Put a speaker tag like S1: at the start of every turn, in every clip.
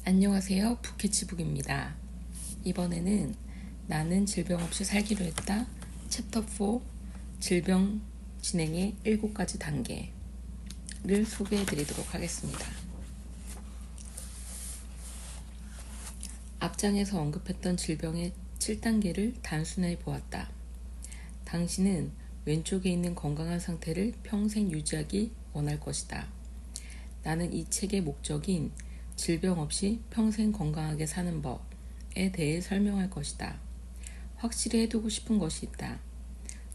S1: 안녕하세요. 부캐치북입니다. 이번에는 나는 질병 없이 살기로 했다. 챕터 4 질병 진행의 7가지 단계를 소개해 드리도록 하겠습니다. 앞장에서 언급했던 질병의 7단계를 단순히 보았다. 당신은 왼쪽에 있는 건강한 상태를 평생 유지하기 원할 것이다. 나는 이 책의 목적인 질병 없이 평생 건강하게 사는 법에 대해 설명할 것이다. 확실히 해두고 싶은 것이 있다.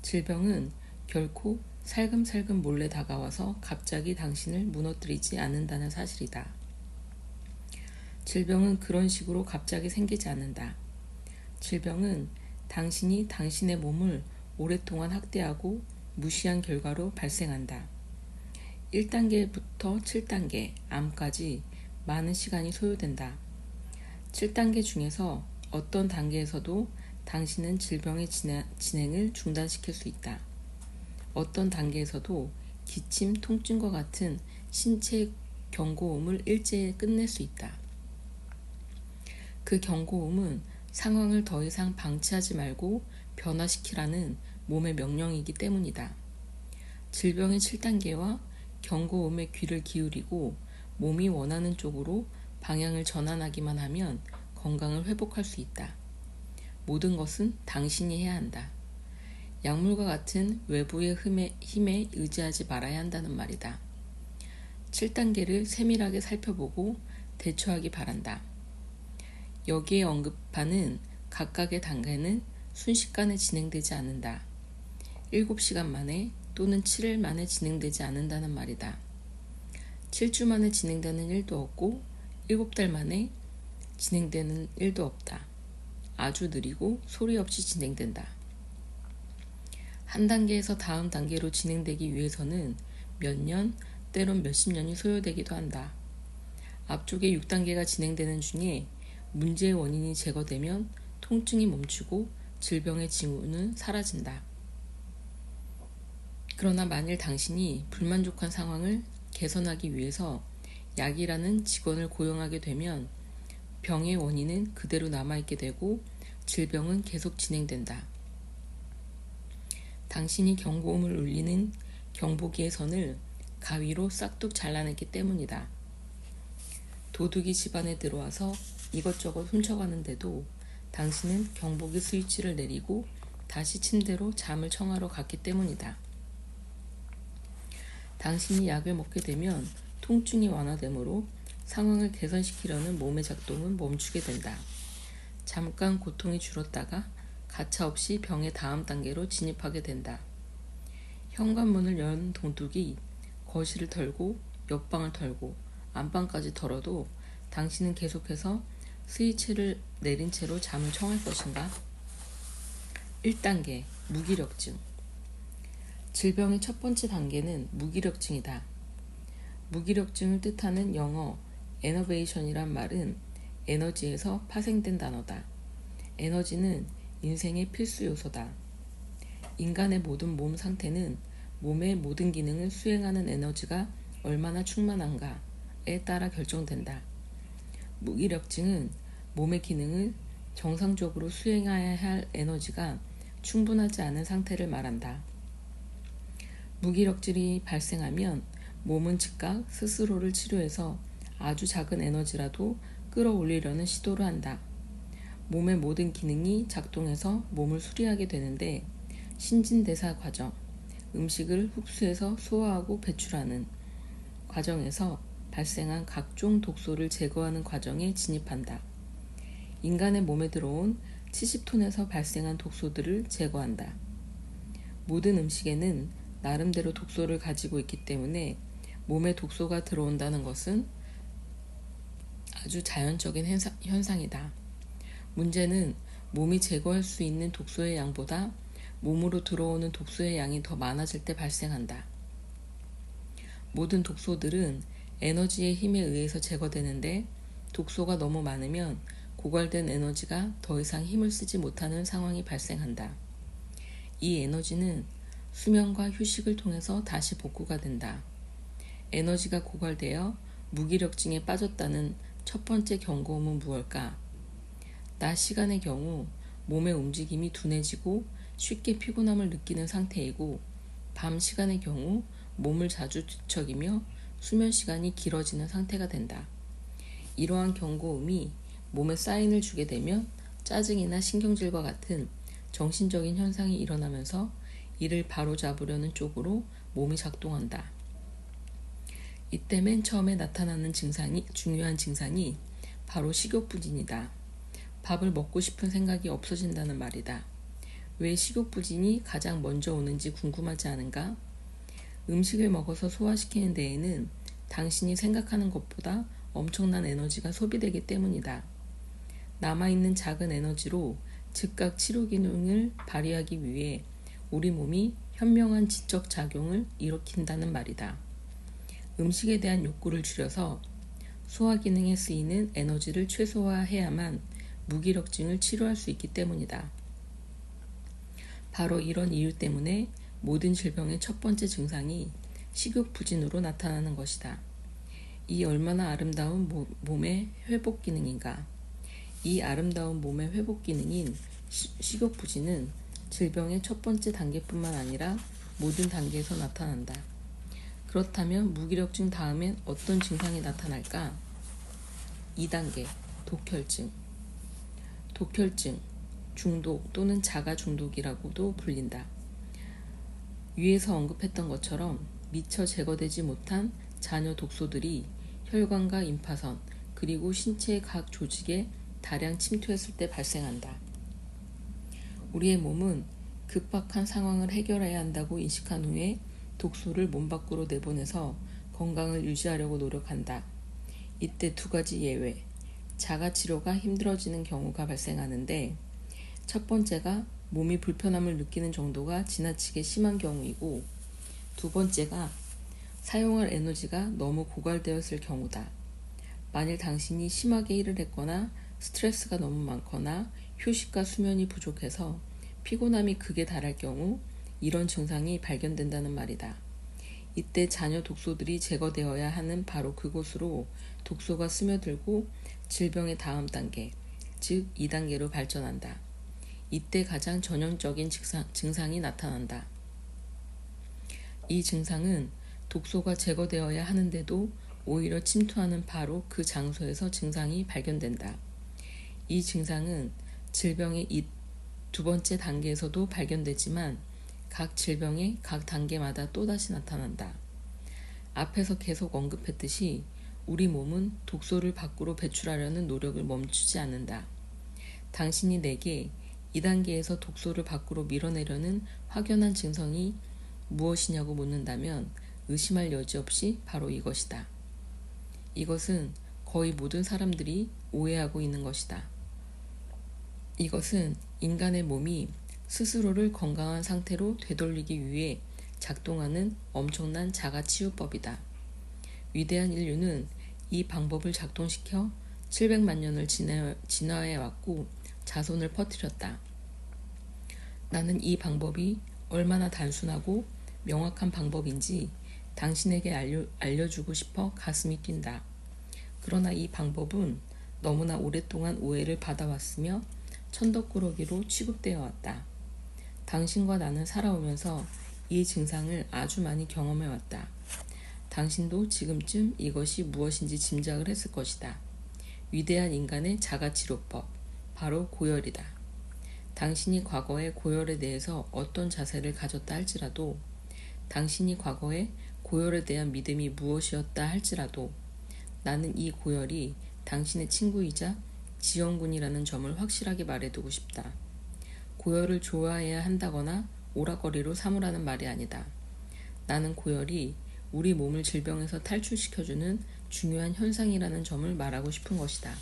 S1: 질병은 결코 살금살금 몰래 다가와서 갑자기 당신을 무너뜨리지 않는다는 사실이다. 질병은 그런 식으로 갑자기 생기지 않는다. 질병은 당신이 당신의 몸을 오랫동안 학대하고 무시한 결과로 발생한다. 1단계부터 7단계, 암까지 많은 시간이 소요된다. 7단계 중에서 어떤 단계에서도 당신은 질병의 진행을 중단시킬 수 있다. 어떤 단계에서도 기침, 통증과 같은 신체 경고음을 일제히 끝낼 수 있다. 그 경고음은 상황을 더 이상 방치하지 말고 변화시키라는 몸의 명령이기 때문이다. 질병의 7단계와 경고음에 귀를 기울이고 몸이 원하는 쪽으로 방향을 전환하기만 하면 건강을 회복할 수 있다. 모든 것은 당신이 해야 한다. 약물과 같은 외부의 힘에 의지하지 말아야 한다는 말이다. 7단계를 세밀하게 살펴보고 대처하기 바란다. 여기에 언급하는 각각의 단계는 순식간에 진행되지 않는다. 7시간 만에 또는 7일 만에 진행되지 않는다는 말이다. 7주 만에 진행되는 일도 없고 7달 만에 진행되는 일도 없다. 아주 느리고 소리 없이 진행된다. 한 단계에서 다음 단계로 진행되기 위해서는 몇 년, 때론 몇십 년이 소요되기도 한다. 앞쪽에 6단계가 진행되는 중에 문제의 원인이 제거되면 통증이 멈추고 질병의 징후는 사라진다. 그러나 만일 당신이 불만족한 상황을 개선하기 위해서 약이라는 직원을 고용하게 되면 병의 원인은 그대로 남아있게 되고 질병은 계속 진행된다. 당신이 경고음을 울리는 경보기의 선을 가위로 싹둑 잘라냈기 때문이다. 도둑이 집안에 들어와서 이것저것 훔쳐가는데도 당신은 경보기 스위치를 내리고 다시 침대로 잠을 청하러 갔기 때문이다. 당신이 약을 먹게 되면 통증이 완화되므로 상황을 개선시키려는 몸의 작동은 멈추게 된다. 잠깐 고통이 줄었다가 가차없이 병의 다음 단계로 진입하게 된다. 현관문을 연 도둑이 거실을 털고 옆방을 털고 안방까지 털어도 당신은 계속해서 스위치를 내린 채로 잠을 청할 것인가? 1단계 무기력증. 질병의 첫 번째 단계는 무기력증이다. 무기력증을 뜻하는 영어 에너베이션이란 말은 에너지에서 파생된 단어다. 에너지는 인생의 필수 요소다. 인간의 모든 몸 상태는 몸의 모든 기능을 수행하는 에너지가 얼마나 충만한가에 따라 결정된다. 무기력증은 몸의 기능을 정상적으로 수행해야 할 에너지가 충분하지 않은 상태를 말한다. 무기력질이 발생하면 몸은 즉각 스스로를 치료해서 아주 작은 에너지라도 끌어올리려는 시도를 한다. 몸의 모든 기능이 작동해서 몸을 수리하게 되는데 신진대사 과정, 음식을 흡수해서 소화하고 배출하는 과정에서 발생한 각종 독소를 제거하는 과정에 진입한다. 인간의 몸에 들어온 70톤에서 발생한 독소들을 제거한다. 모든 음식에는 나름대로 독소를 가지고 있기 때문에 몸에 독소가 들어온다는 것은 아주 자연적인 현상이다. 문제는 몸이 제거할 수 있는 독소의 양보다 몸으로 들어오는 독소의 양이 더 많아질 때 발생한다. 모든 독소들은 에너지의 힘에 의해서 제거되는데 독소가 너무 많으면 고갈된 에너지가 더 이상 힘을 쓰지 못하는 상황이 발생한다. 이 에너지는 수면과 휴식을 통해서 다시 복구가 된다. 에너지가 고갈되어 무기력증에 빠졌다는 첫 번째 경고음은 무엇일까? 낮 시간의 경우 몸의 움직임이 둔해지고 쉽게 피곤함을 느끼는 상태이고, 밤 시간의 경우 몸을 자주 뒤척이며 수면 시간이 길어지는 상태가 된다. 이러한 경고음이 몸에 사인을 주게 되면 짜증이나 신경질과 같은 정신적인 현상이 일어나면서 이를 바로잡으려는 쪽으로 몸이 작동한다. 이때 맨 처음에 나타나는 중요한 증상이 바로 식욕부진이다. 밥을 먹고 싶은 생각이 없어진다는 말이다. 왜 식욕부진이 가장 먼저 오는지 궁금하지 않은가? 음식을 먹어서 소화시키는 데에는 당신이 생각하는 것보다 엄청난 에너지가 소비되기 때문이다. 남아있는 작은 에너지로 즉각 치료 기능을 발휘하기 위해 우리 몸이 현명한 지적 작용을 일으킨다는 말이다. 음식에 대한 욕구를 줄여서 소화 기능에 쓰이는 에너지를 최소화해야만 무기력증을 치료할 수 있기 때문이다. 바로 이런 이유 때문에 모든 질병의 첫 번째 증상이 식욕부진으로 나타나는 것이다. 이 얼마나 아름다운 몸의 회복 기능인가? 이 아름다운 몸의 회복 기능인 식욕부진은 질병의 첫 번째 단계뿐만 아니라 모든 단계에서 나타난다. 그렇다면 무기력증 다음엔 어떤 증상이 나타날까? 2단계, 독혈증. 독혈증, 중독 또는 자가 중독이라고도 불린다. 위에서 언급했던 것처럼 미처 제거되지 못한 잔여 독소들이 혈관과 임파선 그리고 신체의 각 조직에 다량 침투했을 때 발생한다. 우리의 몸은 급박한 상황을 해결해야 한다고 인식한 후에 독소를 몸 밖으로 내보내서 건강을 유지하려고 노력한다. 이때 두 가지 예외, 자가치료가 힘들어지는 경우가 발생하는데, 첫 번째가 몸이 불편함을 느끼는 정도가 지나치게 심한 경우이고, 두 번째가 사용할 에너지가 너무 고갈되었을 경우다. 만일 당신이 심하게 일을 했거나 스트레스가 너무 많거나 휴식과 수면이 부족해서 피곤함이 극에 달할 경우 이런 증상이 발견된다는 말이다. 이때 잔여 독소들이 제거되어야 하는 바로 그곳으로 독소가 스며들고 질병의 다음 단계, 즉 2단계로 발전한다. 이때 가장 전형적인 증상이 나타난다. 이 증상은 독소가 제거되어야 하는데도 오히려 침투하는 바로 그 장소에서 증상이 발견된다. 이 증상은 질병의 이 두 번째 단계에서도 발견되지만 각 질병의 각 단계마다 또다시 나타난다. 앞에서 계속 언급했듯이 우리 몸은 독소를 밖으로 배출하려는 노력을 멈추지 않는다. 당신이 내게 2단계에서 독소를 밖으로 밀어내려는 확연한 증상이 무엇이냐고 묻는다면 의심할 여지 없이 바로 이것이다. 이것은 거의 모든 사람들이 오해하고 있는 것이다. 이것은 인간의 몸이 스스로를 건강한 상태로 되돌리기 위해 작동하는 엄청난 자가치유법이다. 위대한 인류는 이 방법을 작동시켜 700만 년을 진화해왔고 자손을 퍼뜨렸다. 나는 이 방법이 얼마나 단순하고 명확한 방법인지 당신에게 알려주고 싶어 가슴이 뛴다. 그러나 이 방법은 너무나 오랫동안 오해를 받아왔으며 천덕꾸러기로 취급되어 왔다. 당신과 나는 살아오면서 이 증상을 아주 많이 경험해왔다. 당신도 지금쯤 이것이 무엇인지 짐작을 했을 것이다. 위대한 인간의 자가치료법, 바로 고열이다. 당신이 과거에 고열에 대해서 어떤 자세를 가졌다 할지라도, 당신이 과거에 고열에 대한 믿음이 무엇이었다 할지라도, 나는 이 고열이 당신의 친구이자 지원군이라는 점을 확실하게 말해두고 싶다. 고열을 좋아해야 한다거나 오락거리로 삼으라는 말이 아니다. 나는 고열이 우리 몸을 질병에서 탈출시켜주는 중요한 현상이라는 점을 말하고 싶은 것이다.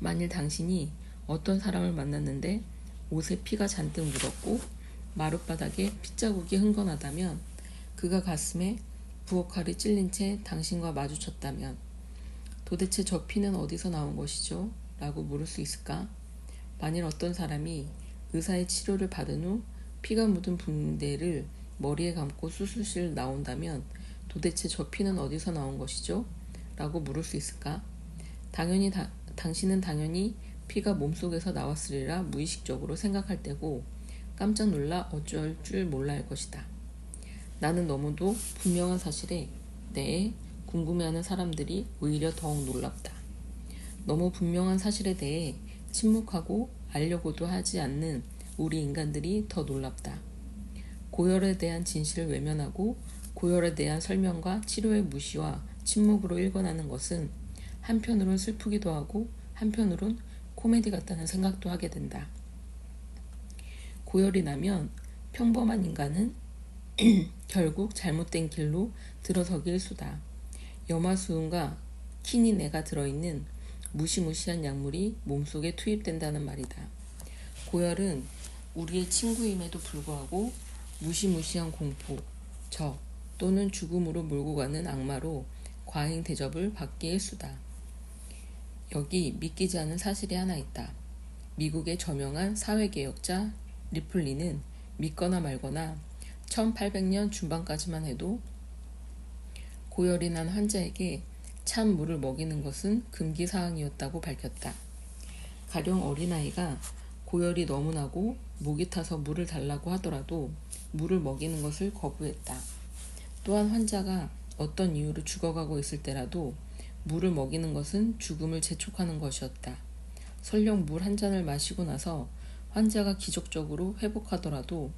S1: 만일 당신이 어떤 사람을 만났는데 옷에 피가 잔뜩 묻었고 마룻바닥에 핏자국이 흥건하다면, 그가 가슴에 부엌칼이 찔린 채 당신과 마주쳤다면 도대체 저 피는 어디서 나온 것이죠? 라고 물을 수 있을까? 만일 어떤 사람이 의사의 치료를 받은 후 피가 묻은 붕대를 머리에 감고 수술실 나온다면 도대체 저 피는 어디서 나온 것이죠? 라고 물을 수 있을까? 당신은 당연히 피가 몸속에서 나왔으리라 무의식적으로 생각할 때고 깜짝 놀라 어쩔 줄 몰라 할 것이다. 나는 너무도 분명한 사실에 대해 궁금해하는 사람들이 오히려 더욱 놀랍다. 너무 분명한 사실에 대해 침묵하고 알려고도 하지 않는 우리 인간들이 더 놀랍다. 고열에 대한 진실을 외면하고 고열에 대한 설명과 치료의 무시와 침묵으로 일관하는 것은 한편으론 슬프기도 하고 한편으론 코미디 같다는 생각도 하게 된다. 고열이 나면 평범한 인간은 결국 잘못된 길로 들어서기 일수다. 염화수은과 키닌에가 들어있는 무시무시한 약물이 몸속에 투입된다는 말이다. 고열은 우리의 친구임에도 불구하고 무시무시한 공포, 적 또는 죽음으로 몰고 가는 악마로 과잉 대접을 받기 일수다. 여기 믿기지 않은 사실이 하나 있다. 미국의 저명한 사회개혁자 리플리는 믿거나 말거나 1800년 중반까지만 해도 고열이 난 환자에게 찬 물을 먹이는 것은 금기사항이었다고 밝혔다. 가령 어린아이가 고열이 너무 나고 목이 타서 물을 달라고 하더라도 물을 먹이는 것을 거부했다. 또한 환자가 어떤 이유로 죽어가고 있을 때라도 물을 먹이는 것은 죽음을 재촉하는 것이었다. 설령 물 한 잔을 마시고 나서 환자가 기적적으로 회복하더라도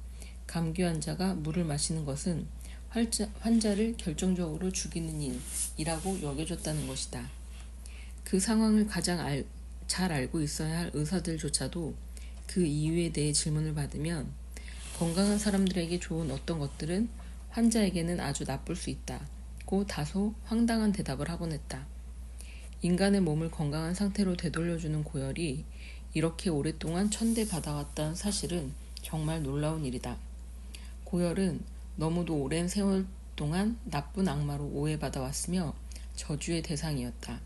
S1: 감기 환자가 물을 마시는 것은 환자를 결정적으로 죽이는 일이라고 여겨졌다는 것이다. 그 상황을 가장 잘 알고 있어야 할 의사들조차도 그 이유에 대해 질문을 받으면 건강한 사람들에게 좋은 어떤 것들은 환자에게는 아주 나쁠 수 있다고 다소 황당한 대답을 하곤 했다. 인간의 몸을 건강한 상태로 되돌려주는 고열이 이렇게 오랫동안 천대받아왔다는 사실은 정말 놀라운 일이다. 고열은 너무도 오랜 세월 동안 나쁜 악마로 오해받아왔으며 저주의 대상이었다.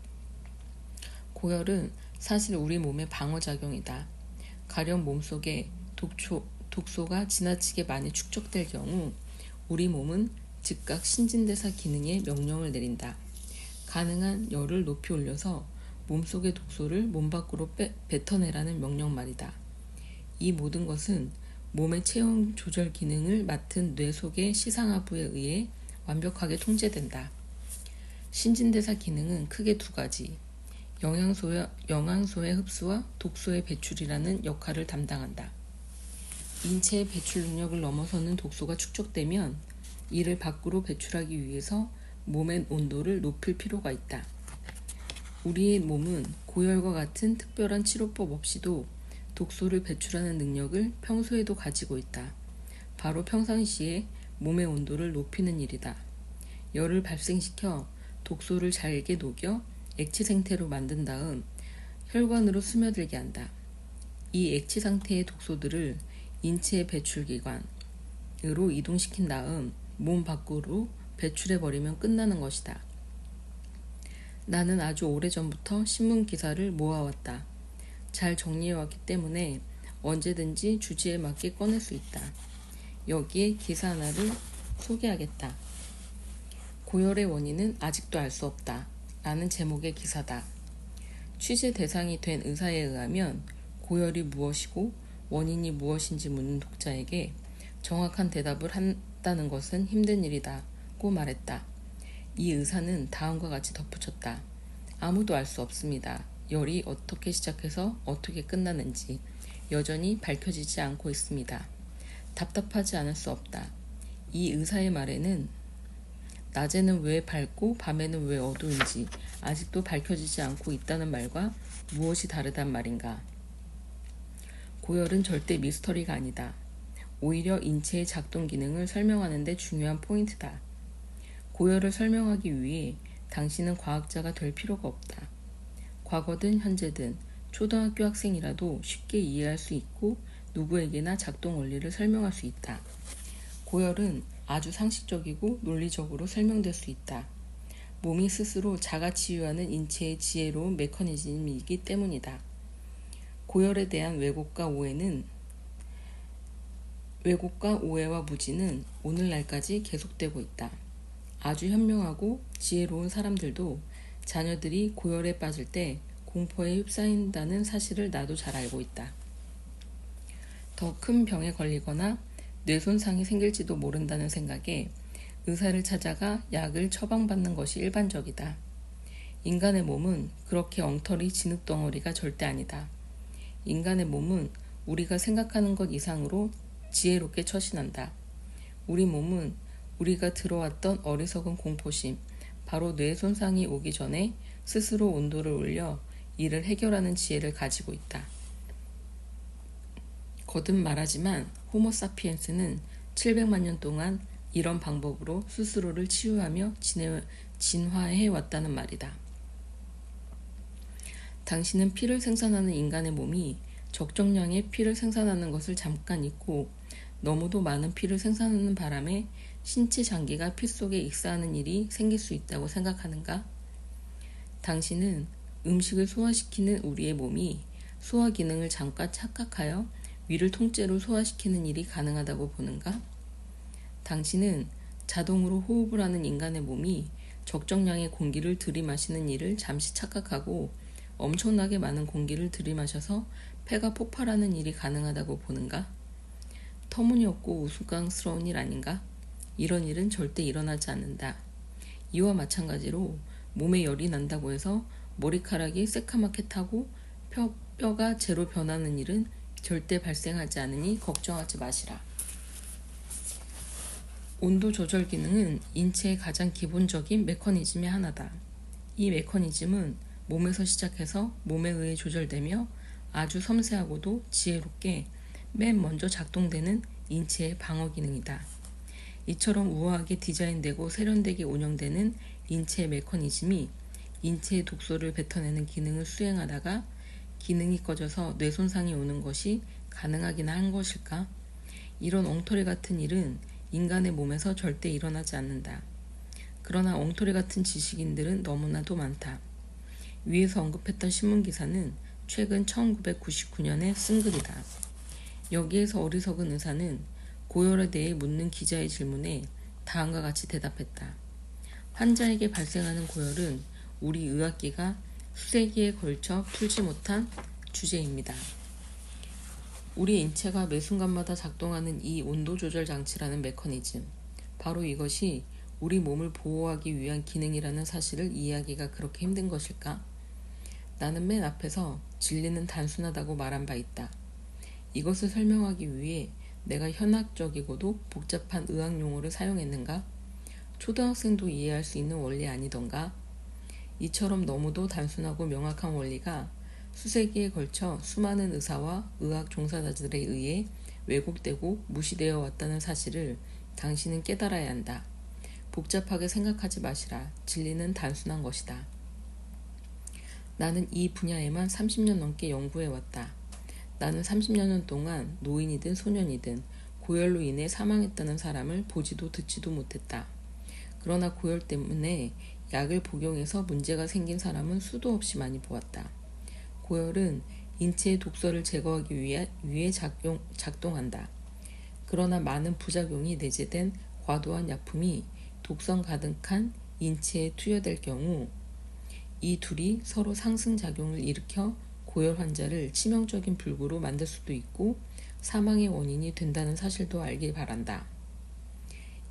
S1: 고열은 사실 우리 몸의 방어작용이다. 가령 몸속에 독소가 지나치게 많이 축적될 경우 우리 몸은 즉각 신진대사 기능에 명령을 내린다. 가능한 열을 높이 올려서 몸속의 독소를 몸 밖으로 뱉어내라는 명령 말이다. 이 모든 것은 몸의 체온 조절 기능을 맡은 뇌 속의 시상하부에 의해 완벽하게 통제된다. 신진대사 기능은 크게 두 가지, 영양소의 흡수와 독소의 배출이라는 역할을 담당한다. 인체의 배출 능력을 넘어서는 독소가 축적되면 이를 밖으로 배출하기 위해서 몸의 온도를 높일 필요가 있다. 우리의 몸은 고열과 같은 특별한 치료법 없이도 독소를 배출하는 능력을 평소에도 가지고 있다. 바로 평상시에 몸의 온도를 높이는 일이다. 열을 발생시켜 독소를 잘게 녹여 액체 상태로 만든 다음 혈관으로 스며들게 한다. 이 액체 상태의 독소들을 인체의 배출기관으로 이동시킨 다음 몸 밖으로 배출해버리면 끝나는 것이다. 나는 아주 오래전부터 신문 기사를 모아왔다. 잘 정리해왔기 때문에 언제든지 주제에 맞게 꺼낼 수 있다. 여기에 기사 하나를 소개하겠다. 고열의 원인은 아직도 알 수 없다. 라는 제목의 기사다. 취재 대상이 된 의사에 의하면 고열이 무엇이고 원인이 무엇인지 묻는 독자에게 정확한 대답을 한다는 것은 힘든 일이다고 말했다. 이 의사는 다음과 같이 덧붙였다. 아무도 알 수 없습니다. 열이 어떻게 시작해서 어떻게 끝나는지 여전히 밝혀지지 않고 있습니다. 답답하지 않을 수 없다. 이 의사의 말에는 낮에는 왜 밝고 밤에는 왜 어두운지 아직도 밝혀지지 않고 있다는 말과 무엇이 다르단 말인가. 고열은 절대 미스터리가 아니다. 오히려 인체의 작동 기능을 설명하는 데 중요한 포인트다. 고열을 설명하기 위해 당신은 과학자가 될 필요가 없다. 과거든 현재든 초등학교 학생이라도 쉽게 이해할 수 있고 누구에게나 작동 원리를 설명할 수 있다. 고열은 아주 상식적이고 논리적으로 설명될 수 있다. 몸이 스스로 자가치유하는 인체의 지혜로운 메커니즘이기 때문이다. 고열에 대한 왜곡과 오해와 무지는 오늘날까지 계속되고 있다. 아주 현명하고 지혜로운 사람들도 자녀들이 고열에 빠질 때 공포에 휩싸인다는 사실을 나도 잘 알고 있다. 더 큰 병에 걸리거나 뇌 손상이 생길지도 모른다는 생각에 의사를 찾아가 약을 처방받는 것이 일반적이다. 인간의 몸은 그렇게 엉터리 진흙덩어리가 절대 아니다. 인간의 몸은 우리가 생각하는 것 이상으로 지혜롭게 처신한다. 우리 몸은 우리가 들어왔던 어리석은 공포심, 바로 뇌 손상이 오기 전에 스스로 온도를 올려 이를 해결하는 지혜를 가지고 있다. 거듭 말하지만 호모사피엔스는 700만 년 동안 이런 방법으로 스스로를 치유하며 진화해 왔다는 말이다. 당신은 피를 생산하는 인간의 몸이 적정량의 피를 생산하는 것을 잠깐 잊고 너무도 많은 피를 생산하는 바람에 신체 장기가 피 속에 익사하는 일이 생길 수 있다고 생각하는가? 당신은 음식을 소화시키는 우리의 몸이 소화 기능을 잠깐 착각하여 위를 통째로 소화시키는 일이 가능하다고 보는가? 당신은 자동으로 호흡을 하는 인간의 몸이 적정량의 공기를 들이마시는 일을 잠시 착각하고 엄청나게 많은 공기를 들이마셔서 폐가 폭발하는 일이 가능하다고 보는가? 터무니없고 우스꽝스러운 일 아닌가? 이런 일은 절대 일어나지 않는다. 이와 마찬가지로 몸에 열이 난다고 해서 머리카락이 새카맣게 타고 뼈가 재로 변하는 일은 절대 발생하지 않으니 걱정하지 마시라. 온도 조절 기능은 인체의 가장 기본적인 메커니즘의 하나다. 이 메커니즘은 몸에서 시작해서 몸에 의해 조절되며 아주 섬세하고도 지혜롭게 맨 먼저 작동되는 인체의 방어 기능이다. 이처럼 우아하게 디자인되고 세련되게 운영되는 인체의 메커니즘이 인체의 독소를 뱉어내는 기능을 수행하다가 기능이 꺼져서 뇌 손상이 오는 것이 가능하긴 한 것일까? 이런 엉터리 같은 일은 인간의 몸에서 절대 일어나지 않는다. 그러나 엉터리 같은 지식인들은 너무나도 많다. 위에서 언급했던 신문기사는 최근 1999년에 쓴 글이다. 여기에서 어리석은 의사는 고열에 대해 묻는 기자의 질문에 다음과 같이 대답했다. 환자에게 발생하는 고열은 우리 의학계가 수세기에 걸쳐 풀지 못한 주제입니다. 우리 인체가 매 순간마다 작동하는 이 온도 조절 장치라는 메커니즘, 바로 이것이 우리 몸을 보호하기 위한 기능이라는 사실을 이해하기가 그렇게 힘든 것일까? 나는 맨 앞에서 진리는 단순하다고 말한 바 있다. 이것을 설명하기 위해 내가 현학적이고도 복잡한 의학 용어를 사용했는가? 초등학생도 이해할 수 있는 원리 아니던가? 이처럼 너무도 단순하고 명확한 원리가 수세기에 걸쳐 수많은 의사와 의학 종사자들에 의해 왜곡되고 무시되어 왔다는 사실을 당신은 깨달아야 한다. 복잡하게 생각하지 마시라. 진리는 단순한 것이다. 나는 이 분야에만 30년 넘게 연구해왔다. 나는 30년 동안 노인이든 소년이든 고열로 인해 사망했다는 사람을 보지도 듣지도 못했다. 그러나 고열 때문에 약을 복용해서 문제가 생긴 사람은 수도 없이 많이 보았다. 고열은 인체의 독소를 제거하기 위해 작동한다. 그러나 많은 부작용이 내재된 과도한 약품이 독성 가득한 인체에 투여될 경우 이 둘이 서로 상승작용을 일으켜 고열 환자를 치명적인 불구로 만들 수도 있고 사망의 원인이 된다는 사실도 알길 바란다.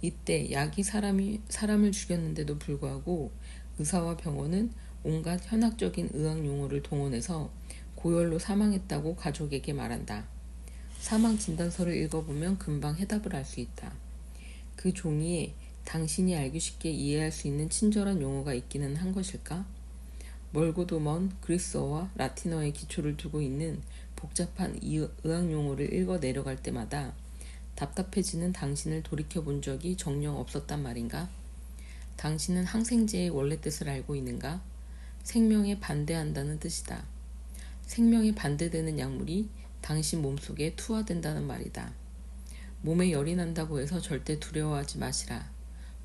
S1: 이때 약이 사람을 죽였는데도 불구하고 의사와 병원은 온갖 현학적인 의학 용어를 동원해서 고열로 사망했다고 가족에게 말한다. 사망 진단서를 읽어보면 금방 해답을 알 수 있다. 그 종이에 당신이 알기 쉽게 이해할 수 있는 친절한 용어가 있기는 한 것일까? 멀고도 먼 그리스어와 라틴어의 기초를 두고 있는 복잡한 의학 용어를 읽어 내려갈 때마다 답답해지는 당신을 돌이켜본 적이 정녕 없었단 말인가? 당신은 항생제의 원래 뜻을 알고 있는가? 생명에 반대한다는 뜻이다. 생명에 반대되는 약물이 당신 몸속에 투하된다는 말이다. 몸에 열이 난다고 해서 절대 두려워하지 마시라.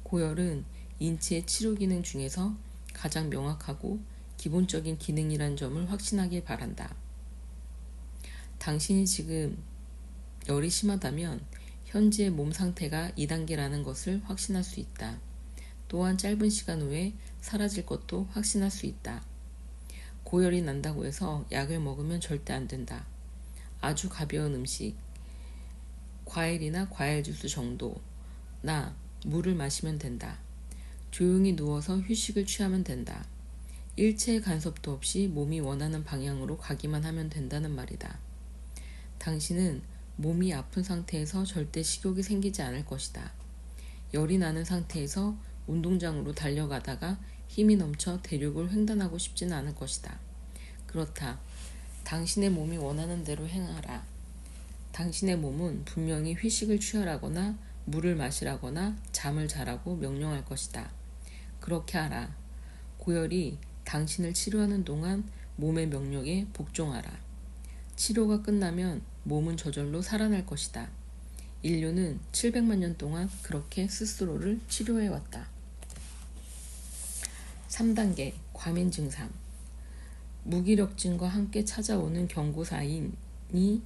S1: 고열은 인체의 치료 기능 중에서 가장 명확하고 기본적인 기능이란 점을 확신하길 바란다. 당신이 지금 열이 심하다면 현재의 몸 상태가 2단계라는 것을 확신할 수 있다. 또한 짧은 시간 후에 사라질 것도 확신할 수 있다. 고열이 난다고 해서 약을 먹으면 절대 안 된다. 아주 가벼운 음식, 과일이나 과일 주스 정도나 물을 마시면 된다. 조용히 누워서 휴식을 취하면 된다. 일체의 간섭도 없이 몸이 원하는 방향으로 가기만 하면 된다는 말이다. 당신은 몸이 아픈 상태에서 절대 식욕이 생기지 않을 것이다. 열이 나는 상태에서 운동장으로 달려가다가 힘이 넘쳐 대륙을 횡단하고 싶지는 않을 것이다. 그렇다. 당신의 몸이 원하는 대로 행하라. 당신의 몸은 분명히 휴식을 취하라거나 물을 마시라거나 잠을 자라고 명령할 것이다. 그렇게 하라. 고열이 당신을 치료하는 동안 몸의 명령에 복종하라. 치료가 끝나면 몸은 저절로 살아날 것이다. 인류는 700만 년 동안 그렇게 스스로를 치료해왔다. 3단계 과민 증상. 무기력증과 함께 찾아오는 경고사인이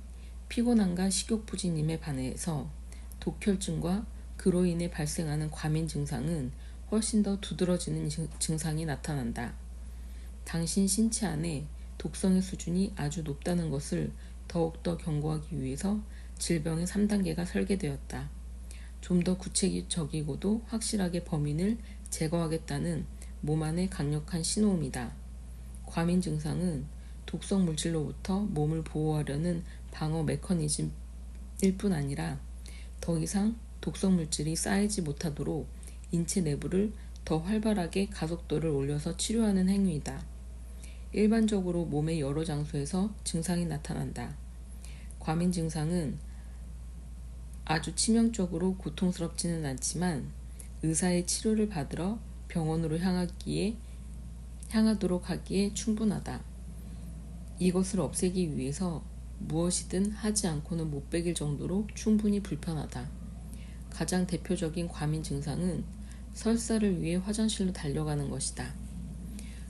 S1: 피곤함과 식욕부진임에 반해서 독혈증과 그로 인해 발생하는 과민 증상은 훨씬 더 두드러지는 증상이 나타난다. 당신 신체 안에 독성의 수준이 아주 높다는 것을 더욱더 경고하기 위해서 질병의 3단계가 설계되었다. 좀 더 구체적이고도 확실하게 범인을 제거하겠다는 몸 안의 강력한 신호음이다. 과민 증상은 독성 물질로부터 몸을 보호하려는 방어 메커니즘일 뿐 아니라 더 이상 독성 물질이 쌓이지 못하도록 인체 내부를 더 활발하게 가속도를 올려서 치료하는 행위이다. 일반적으로 몸의 여러 장소에서 증상이 나타난다. 과민 증상은 아주 치명적으로 고통스럽지는 않지만 의사의 치료를 받으러 병원으로 향하도록 하기에 충분하다. 이것을 없애기 위해서 무엇이든 하지 않고는 못 베길 정도로 충분히 불편하다. 가장 대표적인 과민 증상은 설사를 위해 화장실로 달려가는 것이다.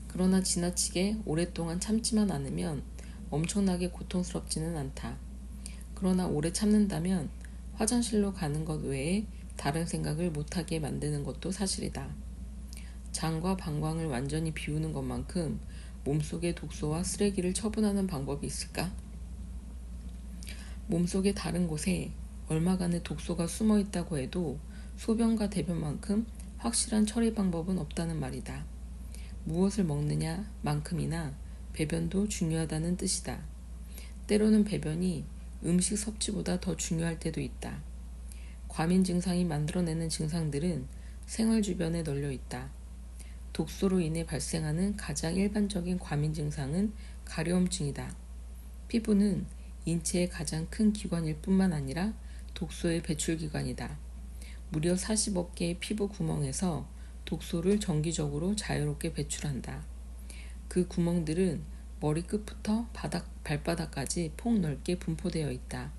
S1: 그러나 지나치게 오랫동안 참지만 않으면 엄청나게 고통스럽지는 않다. 그러나 오래 참는다면 화장실로 가는 것 외에 다른 생각을 못하게 만드는 것도 사실이다. 장과 방광을 완전히 비우는 것만큼 몸속의 독소와 쓰레기를 처분하는 방법이 있을까? 몸속의 다른 곳에 얼마간의 독소가 숨어 있다고 해도 소변과 대변만큼 확실한 처리 방법은 없다는 말이다. 무엇을 먹느냐 만큼이나 배변도 중요하다는 뜻이다. 때로는 배변이 음식 섭취보다 더 중요할 때도 있다. 과민 증상이 만들어내는 증상들은 생활 주변에 널려 있다. 독소로 인해 발생하는 가장 일반적인 과민 증상은 가려움증이다. 피부는 인체의 가장 큰 기관일 뿐만 아니라 독소의 배출기관이다. 무려 40억 개의 피부 구멍에서 독소를 정기적으로 자유롭게 배출한다. 그 구멍들은 머리끝부터 발바닥까지 폭넓게 분포되어 있다.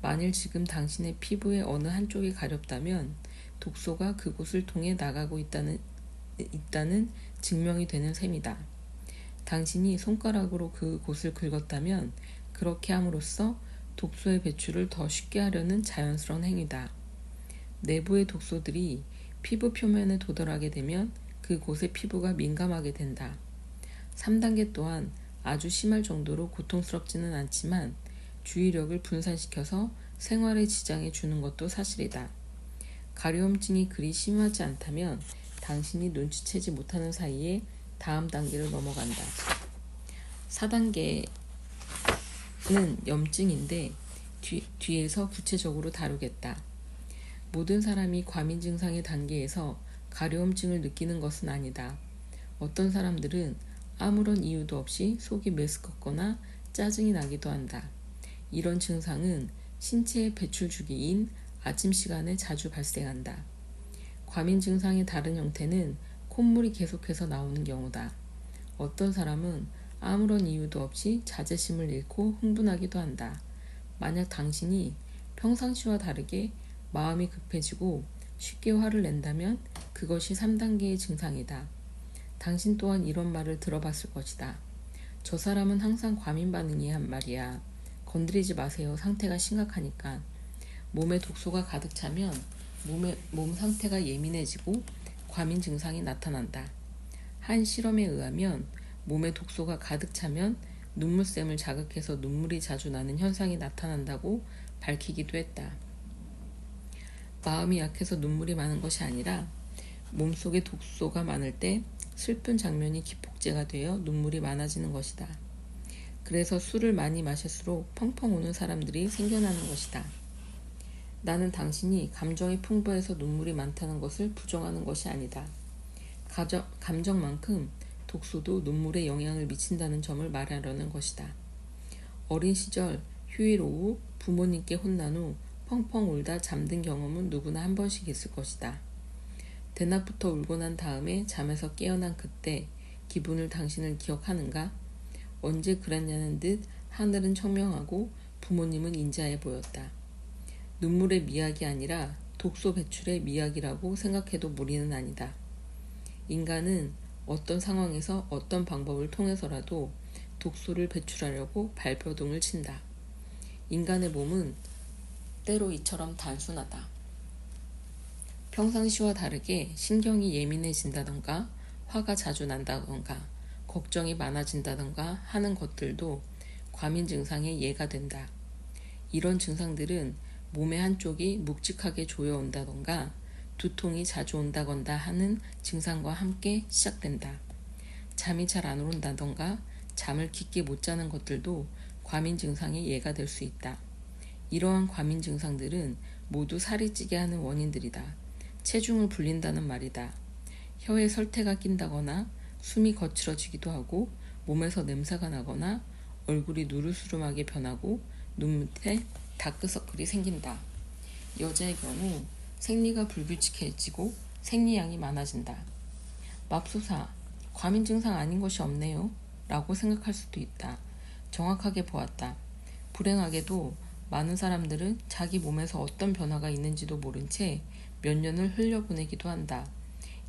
S1: 만일 지금 당신의 피부의 어느 한쪽이 가렵다면 독소가 그곳을 통해 나가고 있다는 증명이 되는 셈이다. 당신이 손가락으로 그곳을 긁었다면 그렇게 함으로써 독소의 배출을 더 쉽게 하려는 자연스러운 행위다. 내부의 독소들이 피부 표면에 도달하게 되면 그곳의 피부가 민감하게 된다. 3단계 또한 아주 심할 정도로 고통스럽지는 않지만 주의력을 분산시켜서 생활에 지장을 주는 것도 사실이다. 가려움증이 그리 심하지 않다면 당신이 눈치채지 못하는 사이에 다음 단계로 넘어간다. 4단계는 염증인데 뒤에서 구체적으로 다루겠다. 모든 사람이 과민 증상의 단계에서 가려움증을 느끼는 것은 아니다. 어떤 사람들은 아무런 이유도 없이 속이 메스껍거나 짜증이 나기도 한다. 이런 증상은 신체의 배출 주기인 아침 시간에 자주 발생한다. 과민 증상의 다른 형태는 콧물이 계속해서 나오는 경우다. 어떤 사람은 아무런 이유도 없이 자제심을 잃고 흥분하기도 한다. 만약 당신이 평상시와 다르게 마음이 급해지고 쉽게 화를 낸다면 그것이 3단계의 증상이다. 당신 또한 이런 말을 들어봤을 것이다. 저 사람은 항상 과민 반응이야 말이야. 건드리지 마세요. 상태가 심각하니까. 몸에 독소가 가득 차면 몸 상태가 예민해지고 과민 증상이 나타난다. 한 실험에 의하면 몸에 독소가 가득 차면 눈물샘을 자극해서 눈물이 자주 나는 현상이 나타난다고 밝히기도 했다. 마음이 약해서 눈물이 많은 것이 아니라 몸속에 독소가 많을 때 슬픈 장면이 기폭제가 되어 눈물이 많아지는 것이다. 그래서 술을 많이 마실수록 펑펑 우는 사람들이 생겨나는 것이다. 나는 당신이 감정이 풍부해서 눈물이 많다는 것을 부정하는 것이 아니다. 감정만큼 독소도 눈물에 영향을 미친다는 점을 말하려는 것이다. 어린 시절 휴일 오후 부모님께 혼난 후 펑펑 울다 잠든 경험은 누구나 한 번씩 있을 것이다. 대낮부터 울고 난 다음에 잠에서 깨어난 그때 기분을 당신은 기억하는가? 언제 그랬냐는 듯 하늘은 청명하고 부모님은 인자해 보였다. 눈물의 미학이 아니라 독소 배출의 미학이라고 생각해도 무리는 아니다. 인간은 어떤 상황에서 어떤 방법을 통해서라도 독소를 배출하려고 발버둥을 친다. 인간의 몸은 때로 이처럼 단순하다. 평상시와 다르게 신경이 예민해진다던가 화가 자주 난다던가 걱정이 많아진다던가 하는 것들도 과민 증상의 예가 된다. 이런 증상들은 몸의 한쪽이 묵직하게 조여온다던가 두통이 자주 온다건다 하는 증상과 함께 시작된다. 잠이 잘 안 온다던가 잠을 깊게 못 자는 것들도 과민 증상의 예가 될 수 있다. 이러한 과민 증상들은 모두 살이 찌게 하는 원인들이다. 체중을 불린다는 말이다. 혀에 설태가 낀다거나 숨이 거칠어지기도 하고 몸에서 냄새가 나거나 얼굴이 누르스름하게 변하고 눈밑에 다크서클이 생긴다. 여자의 경우 생리가 불규칙해지고 생리량이 많아진다. 맙소사, 과민 증상 아닌 것이 없네요. 라고 생각할 수도 있다. 정확하게 보았다. 불행하게도 많은 사람들은 자기 몸에서 어떤 변화가 있는지도 모른 채 몇 년을 흘려보내기도 한다.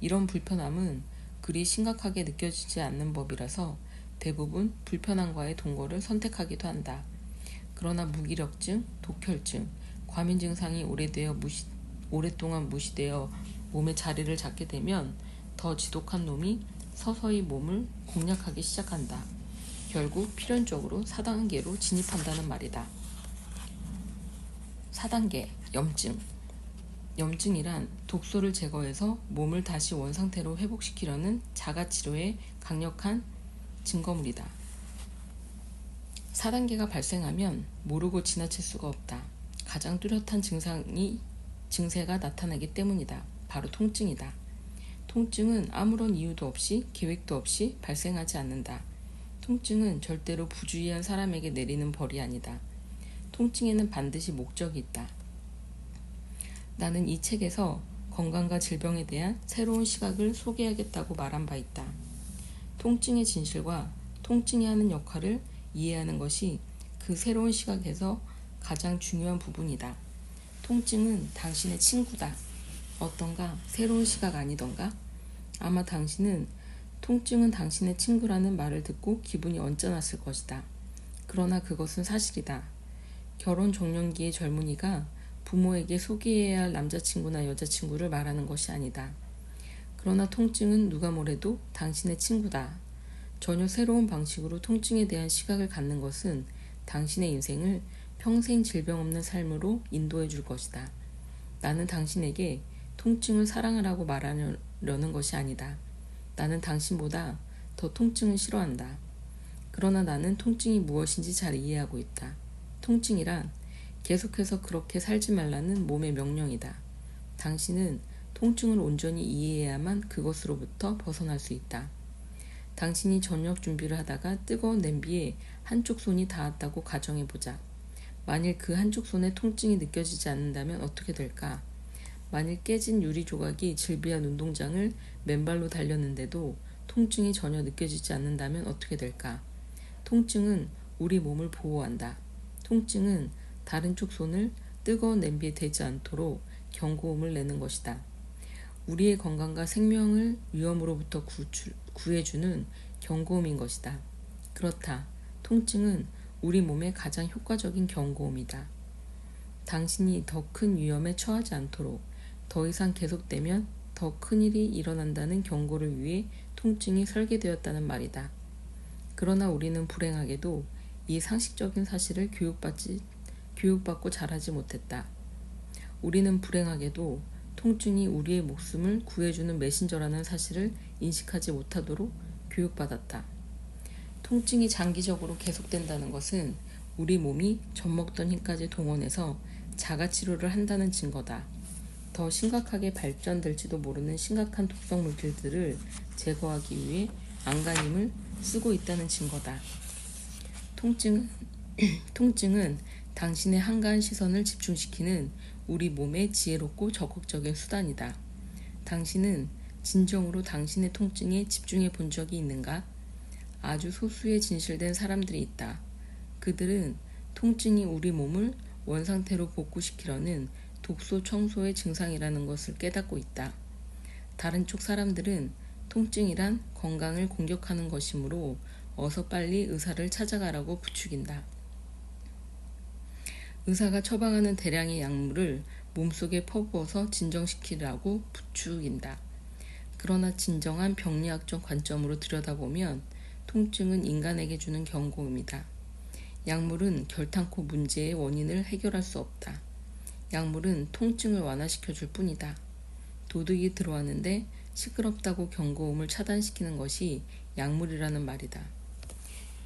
S1: 이런 불편함은 그리 심각하게 느껴지지 않는 법이라서 대부분 불편함과의 동거를 선택하기도 한다. 그러나 무기력증, 독혈증, 과민 증상이 오랫동안 무시되어 몸에 자리를 잡게 되면 더 지독한 놈이 서서히 몸을 공략하기 시작한다. 결국 필연적으로 4단계로 진입한다는 말이다. 4단계 염증. 염증이란 독소를 제거해서 몸을 다시 원상태로 회복시키려는 자가치료의 강력한 증거물이다. 4단계가 발생하면 모르고 지나칠 수가 없다. 가장 뚜렷한 증세가 나타나기 때문이다. 바로 통증이다. 통증은 아무런 이유도 없이 계획도 없이 발생하지 않는다. 통증은 절대로 부주의한 사람에게 내리는 벌이 아니다. 통증에는 반드시 목적이 있다. 나는 이 책에서 건강과 질병에 대한 새로운 시각을 소개하겠다고 말한 바 있다. 통증의 진실과 통증이 하는 역할을 이해하는 것이 그 새로운 시각에서 가장 중요한 부분이다. 통증은 당신의 친구다. 어떤가? 새로운 시각 아니던가? 아마 당신은 통증은 당신의 친구라는 말을 듣고 기분이 언짢았을 것이다. 그러나 그것은 사실이다. 결혼 종년기의 젊은이가 부모에게 소개해야 할 남자친구나 여자친구를 말하는 것이 아니다. 그러나 통증은 누가 뭐래도 당신의 친구다. 전혀 새로운 방식으로 통증에 대한 시각을 갖는 것은 당신의 인생을 평생 질병 없는 삶으로 인도해 줄 것이다. 나는 당신에게 통증을 사랑하라고 말하려는 것이 아니다. 나는 당신보다 더 통증을 싫어한다. 그러나 나는 통증이 무엇인지 잘 이해하고 있다. 통증이란 계속해서 그렇게 살지 말라는 몸의 명령이다. 당신은 통증을 온전히 이해해야만 그것으로부터 벗어날 수 있다. 당신이 저녁 준비를 하다가 뜨거운 냄비에 한쪽 손이 닿았다고 가정해보자. 만일 그 한쪽 손에 통증이 느껴지지 않는다면 어떻게 될까? 만일 깨진 유리 조각이 질비한 운동장을 맨발로 달렸는데도 통증이 전혀 느껴지지 않는다면 어떻게 될까? 통증은 우리 몸을 보호한다. 통증은 다른 쪽 손을 뜨거운 냄비에 대지 않도록 경고음을 내는 것이다. 우리의 건강과 생명을 위험으로부터 구해주는 경고음인 것이다. 그렇다. 통증은 우리 몸의 가장 효과적인 경고음이다. 당신이 더 큰 위험에 처하지 않도록 더 이상 계속되면 더 더 큰일이 일어난다는 경고를 위해 통증이 설계되었다는 말이다. 그러나 우리는 불행하게도 이 상식적인 사실을 교육받고 자라지 못했다. 우리는 불행하게도 통증이 우리의 목숨을 구해주는 메신저라는 사실을 인식하지 못하도록 교육받았다. 통증이 장기적으로 계속된다는 것은 우리 몸이 젖먹던 힘까지 동원해서 자가치료를 한다는 증거다. 더 심각하게 발전될지도 모르는 심각한 독성 물질들을 제거하기 위해 안간힘을 쓰고 있다는 증거다. 통증은 당신의 한가한 시선을 집중시키는 우리 몸의 지혜롭고 적극적인 수단이다. 당신은 진정으로 당신의 통증에 집중해 본 적이 있는가? 아주 소수의 진실된 사람들이 있다. 그들은 통증이 우리 몸을 원상태로 복구시키려는 독소 청소의 증상이라는 것을 깨닫고 있다. 다른 쪽 사람들은 통증이란 건강을 공격하는 것이므로 어서 빨리 의사를 찾아가라고 부추긴다. 의사가 처방하는 대량의 약물을 몸속에 퍼부어서 진정시키라고 부추긴다. 그러나 진정한 병리학적 관점으로 들여다보면 통증은 인간에게 주는 경고음이다. 약물은 결탄코 문제의 원인을 해결할 수 없다. 약물은 통증을 완화시켜줄 뿐이다. 도둑이 들어왔는데 시끄럽다고 경고음을 차단시키는 것이 약물이라는 말이다.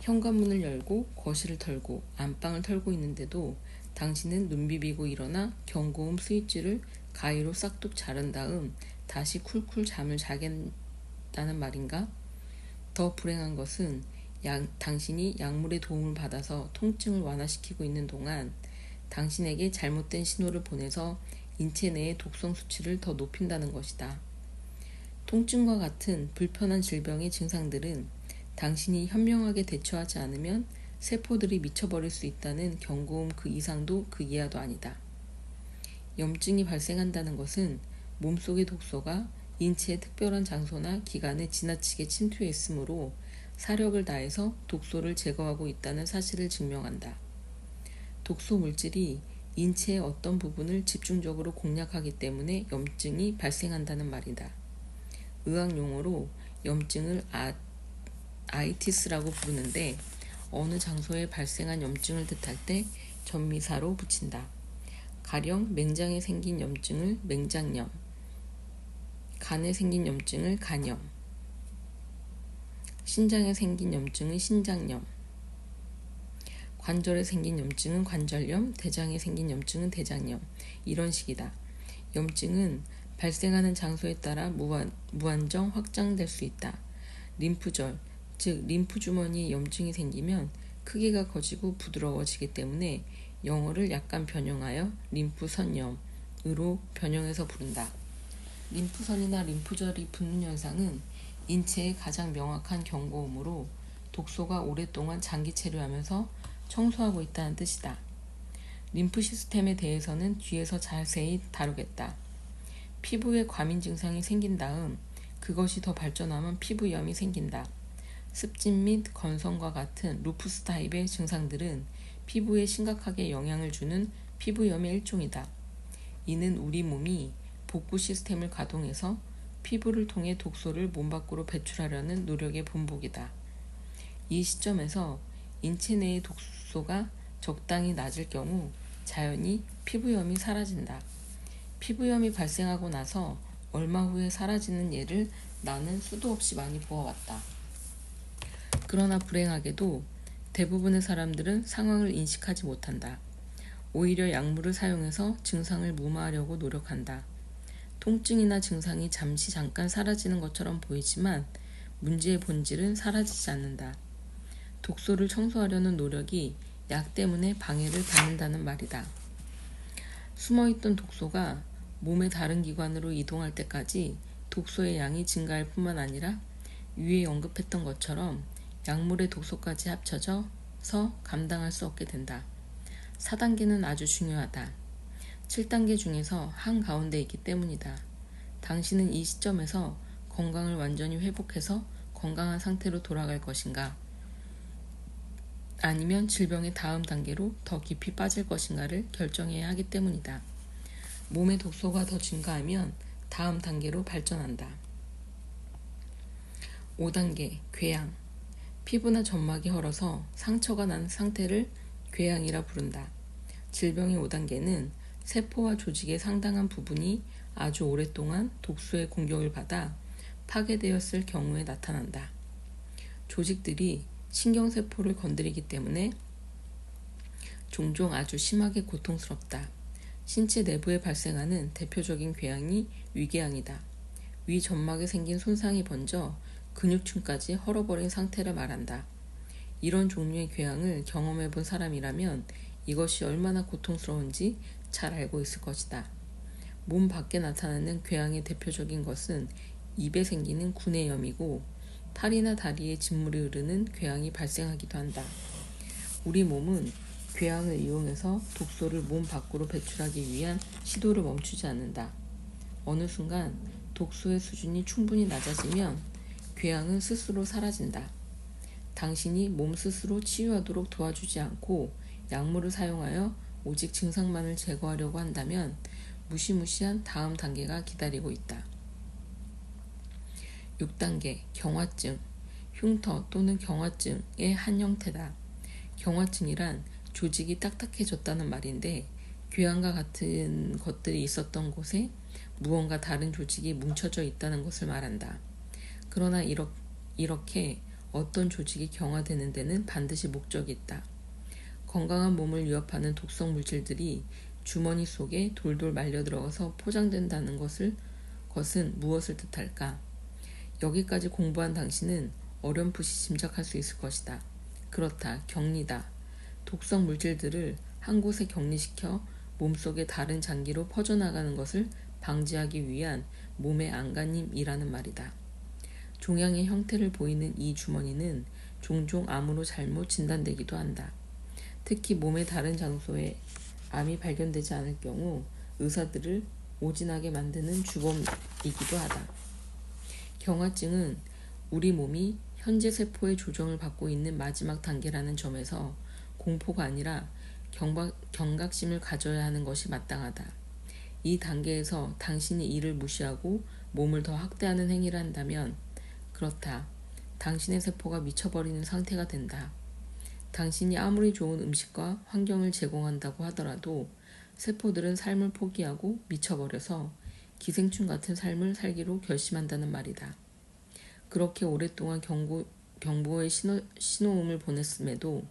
S1: 현관문을 열고 거실을 털고 안방을 털고 있는데도 당신은 눈 비비고 일어나 경고음 스위치를 가위로 싹둑 자른 다음 다시 쿨쿨 잠을 자겠다는 말인가? 더 불행한 것은 당신이 약물의 도움을 받아서 통증을 완화시키고 있는 동안 당신에게 잘못된 신호를 보내서 인체 내의 독성 수치를 더 높인다는 것이다. 통증과 같은 불편한 질병의 증상들은 당신이 현명하게 대처하지 않으면 세포들이 미쳐버릴 수 있다는 경고음 그 이상도 그 이하도 아니다. 염증이 발생한다는 것은 몸속의 독소가 인체의 특별한 장소나 기관에 지나치게 침투해 있으므로 사력을 다해서 독소를 제거하고 있다는 사실을 증명한다. 독소 물질이 인체의 어떤 부분을 집중적으로 공략하기 때문에 염증이 발생한다는 말이다. 의학 용어로 염증을 아이티스라고 부르는데 어느 장소에 발생한 염증을 뜻할 때 전미사로 붙인다. 가령 맹장에 생긴 염증을 맹장염, 간에 생긴 염증을 간염, 신장에 생긴 염증은 신장염, 관절에 생긴 염증은 관절염, 대장에 생긴 염증은 대장염, 이런 식이다. 염증은 발생하는 장소에 따라 무한정 확장될 수 있다. 림프절, 즉 림프주머니에 염증이 생기면 크기가 커지고 부드러워지기 때문에 영어를 약간 변형하여 림프선염으로 변형해서 부른다. 림프선이나 림프절이 붓는 현상은 인체의 가장 명확한 경고음으로 독소가 오랫동안 장기 체류하면서 청소하고 있다는 뜻이다. 림프 시스템에 대해서는 뒤에서 자세히 다루겠다. 피부에 과민 증상이 생긴 다음 그것이 더 발전하면 피부염이 생긴다. 습진 및 건성과 같은 루푸스 타입의 증상들은 피부에 심각하게 영향을 주는 피부염의 일종이다. 이는 우리 몸이 복구 시스템을 가동해서 피부를 통해 독소를 몸 밖으로 배출하려는 노력의 본보기다. 이 시점에서 인체 내의 독소가 적당히 낮을 경우 자연히 피부염이 사라진다. 피부염이 발생하고 나서 얼마 후에 사라지는 예를 나는 수도 없이 많이 보아왔다. 그러나 불행하게도 대부분의 사람들은 상황을 인식하지 못한다. 오히려 약물을 사용해서 증상을 무마하려고 노력한다. 통증이나 증상이 잠깐 사라지는 것처럼 보이지만 문제의 본질은 사라지지 않는다. 독소를 청소하려는 노력이 약 때문에 방해를 받는다는 말이다. 숨어있던 독소가 몸의 다른 기관으로 이동할 때까지 독소의 양이 증가할 뿐만 아니라 위에 언급했던 것처럼 약물의 독소까지 합쳐져서 감당할 수 없게 된다. 4단계는 아주 중요하다. 7단계 중에서 한가운데 있기 때문이다. 당신은 이 시점에서 건강을 완전히 회복해서 건강한 상태로 돌아갈 것인가? 아니면 질병의 다음 단계로 더 깊이 빠질 것인가를 결정해야 하기 때문이다. 몸의 독소가 더 증가하면 다음 단계로 발전한다. 5단계 궤양. 피부나 점막이 헐어서 상처가 난 상태를 궤양이라 부른다. 질병의 5단계는 세포와 조직의 상당한 부분이 아주 오랫동안 독소의 공격을 받아 파괴되었을 경우에 나타난다. 조직들이 신경세포를 건드리기 때문에 종종 아주 심하게 고통스럽다. 신체 내부에 발생하는 대표적인 궤양이 위궤양이다. 위 점막에 생긴 손상이 번져 근육층까지 헐어버린 상태를 말한다. 이런 종류의 궤양을 경험해 본 사람이라면 이것이 얼마나 고통스러운지 잘 알고 있을 것이다. 몸 밖에 나타나는 궤양의 대표적인 것은 입에 생기는 구내염이고 팔이나 다리에 진물이 흐르는 궤양이 발생하기도 한다. 우리 몸은 궤양을 이용해서 독소를 몸 밖으로 배출하기 위한 시도를 멈추지 않는다. 어느 순간 독소의 수준이 충분히 낮아지면 궤양은 스스로 사라진다. 당신이 몸 스스로 치유하도록 도와주지 않고 약물을 사용하여 오직 증상만을 제거하려고 한다면 무시무시한 다음 단계가 기다리고 있다. 6단계 경화증. 흉터 또는 경화증의 한 형태다. 경화증이란 조직이 딱딱해졌다는 말인데 궤양과 같은 것들이 있었던 곳에 무언가 다른 조직이 뭉쳐져 있다는 것을 말한다. 그러나 이렇게 어떤 조직이 경화되는 데는 반드시 목적이 있다. 건강한 몸을 위협하는 독성 물질들이 주머니 속에 돌돌 말려 들어가서 포장된다는 것은 무엇을 뜻할까? 여기까지 공부한 당신은 어렴풋이 짐작할 수 있을 것이다. 그렇다. 격리다. 독성 물질들을 한 곳에 격리시켜 몸속의 다른 장기로 퍼져나가는 것을 방지하기 위한 몸의 안간힘이라는 말이다. 종양의 형태를 보이는 이 주머니는 종종 암으로 잘못 진단되기도 한다. 특히 몸의 다른 장소에 암이 발견되지 않을 경우 의사들을 오진하게 만드는 주범이기도 하다. 경화증은 우리 몸이 현재 세포의 조정을 받고 있는 마지막 단계라는 점에서 공포가 아니라 경각심을 가져야 하는 것이 마땅하다. 이 단계에서 당신이 이를 무시하고 몸을 더 학대하는 행위를 한다면 그렇다. 당신의 세포가 미쳐버리는 상태가 된다. 당신이 아무리 좋은 음식과 환경을 제공한다고 하더라도 세포들은 삶을 포기하고 미쳐버려서 기생충 같은 삶을 살기로 결심한다는 말이다. 그렇게 오랫동안 경보의 신호음을 보냈음에도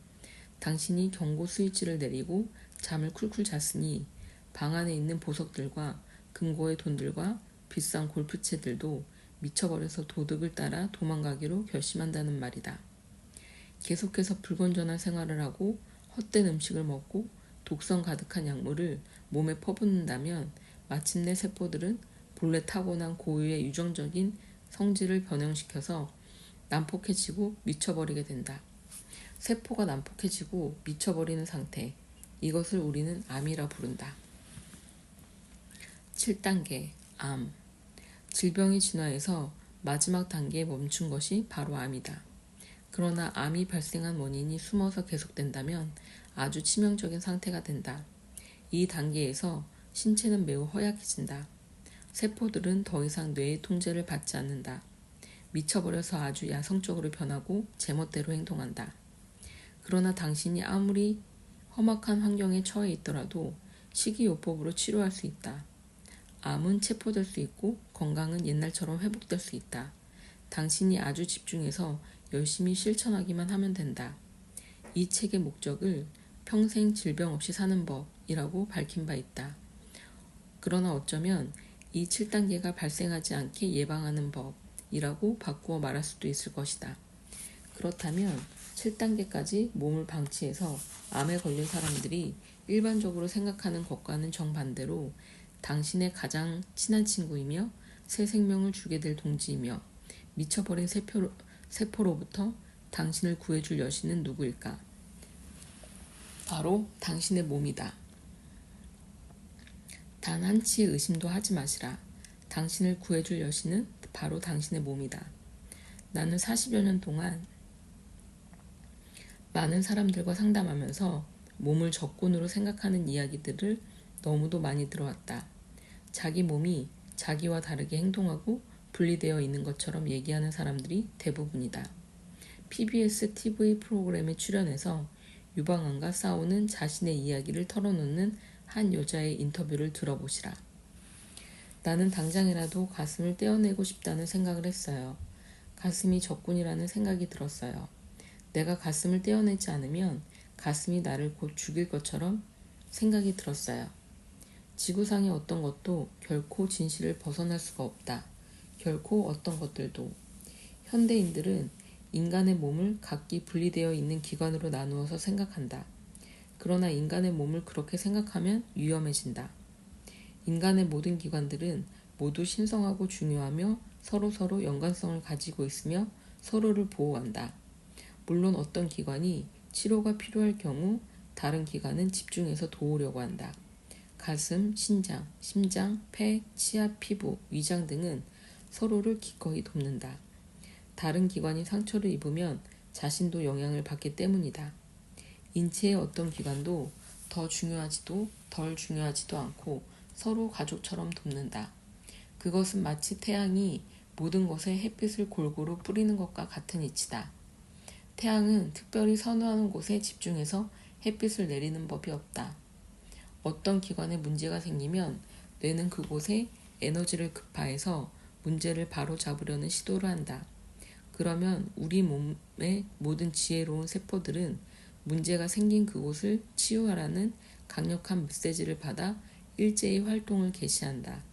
S1: 당신이 경고 스위치를 내리고 잠을 쿨쿨 잤으니 방 안에 있는 보석들과 금고의 돈들과 비싼 골프채들도 미쳐버려서 도둑을 따라 도망가기로 결심한다는 말이다. 계속해서 불건전한 생활을 하고 헛된 음식을 먹고 독성 가득한 약물을 몸에 퍼붓는다면 마침내 세포들은 본래 타고난 고유의 유전적인 성질을 변형시켜서 난폭해지고 미쳐버리게 된다. 세포가 난폭해지고 미쳐버리는 상태, 이것을 우리는 암이라 부른다. 7단계 암. 질병이 진화해서 마지막 단계에 멈춘 것이 바로 암이다. 그러나 암이 발생한 원인이 숨어서 계속된다면 아주 치명적인 상태가 된다. 이 단계에서 신체는 매우 허약해진다. 세포들은 더 이상 뇌의 통제를 받지 않는다. 미쳐버려서 아주 야성적으로 변하고 제멋대로 행동한다. 그러나 당신이 아무리 험악한 환경에 처해 있더라도 식이요법으로 치료할 수 있다. 암은 체포될 수 있고 건강은 옛날처럼 회복될 수 있다. 당신이 아주 집중해서 열심히 실천하기만 하면 된다. 이 책의 목적을 평생 질병 없이 사는 법이라고 밝힌 바 있다. 그러나 어쩌면 이 7단계가 발생하지 않게 예방하는 법이라고 바꾸어 말할 수도 있을 것이다. 그렇다면 7단계까지 몸을 방치해서 암에 걸린 사람들이 일반적으로 생각하는 것과는 정반대로 당신의 가장 친한 친구이며 새 생명을 주게 될 동지이며 미쳐버린 세포로부터 당신을 구해줄 여신은 누구일까? 바로 당신의 몸이다. 단 한치의 의심도 하지 마시라. 당신을 구해줄 여신은 바로 당신의 몸이다. 나는 40여 년 동안 많은 사람들과 상담하면서 몸을 적군으로 생각하는 이야기들을 너무도 많이 들어왔다. 자기 몸이 자기와 다르게 행동하고 분리되어 있는 것처럼 얘기하는 사람들이 대부분이다. PBS TV 프로그램에 출연해서 유방암과 싸우는 자신의 이야기를 털어놓는 한 여자의 인터뷰를 들어보시라. 나는 당장이라도 가슴을 떼어내고 싶다는 생각을 했어요. 가슴이 적군이라는 생각이 들었어요. 내가 가슴을 떼어내지 않으면 가슴이 나를 곧 죽일 것처럼 생각이 들었어요. 지구상의 어떤 것도 결코 진실을 벗어날 수가 없다. 결코 어떤 것들도. 현대인들은 인간의 몸을 각기 분리되어 있는 기관으로 나누어서 생각한다. 그러나 인간의 몸을 그렇게 생각하면 위험해진다. 인간의 모든 기관들은 모두 신성하고 중요하며 서로 연관성을 가지고 있으며 서로를 보호한다. 물론 어떤 기관이 치료가 필요할 경우 다른 기관은 집중해서 도우려고 한다. 가슴, 신장, 심장, 폐, 치아, 피부, 위장 등은 서로를 기꺼이 돕는다. 다른 기관이 상처를 입으면 자신도 영향을 받기 때문이다. 인체의 어떤 기관도 더 중요하지도 덜 중요하지도 않고 서로 가족처럼 돕는다. 그것은 마치 태양이 모든 것에 햇빛을 골고루 뿌리는 것과 같은 이치다. 태양은 특별히 선호하는 곳에 집중해서 햇빛을 내리는 법이 없다. 어떤 기관에 문제가 생기면 뇌는 그곳에 에너지를 급파해서 문제를 바로 잡으려는 시도를 한다. 그러면 우리 몸의 모든 지혜로운 세포들은 문제가 생긴 그곳을 치유하라는 강력한 메시지를 받아 일제히 활동을 개시한다.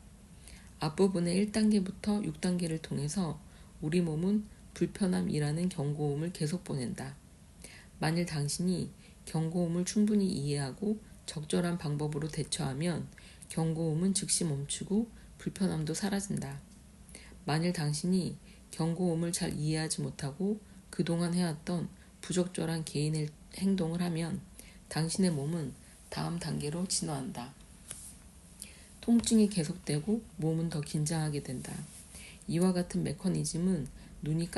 S1: 앞부분의 1단계부터 6단계를 통해서 우리 몸은 불편함이라는 경고음을 계속 보낸다. 만일 당신이 경고음을 충분히 이해하고 적절한 방법으로 대처하면 경고음은 즉시 멈추고 불편함도 사라진다. 만일 당신이 경고음을 잘 이해하지 못하고 그동안 해왔던 부적절한 개인의 행동을 하면 당신의 몸은 다음 단계로 진화한다. 통증이 계속되고 몸은 더 긴장하게 된다. 이와 같은 메커니즘은 눈이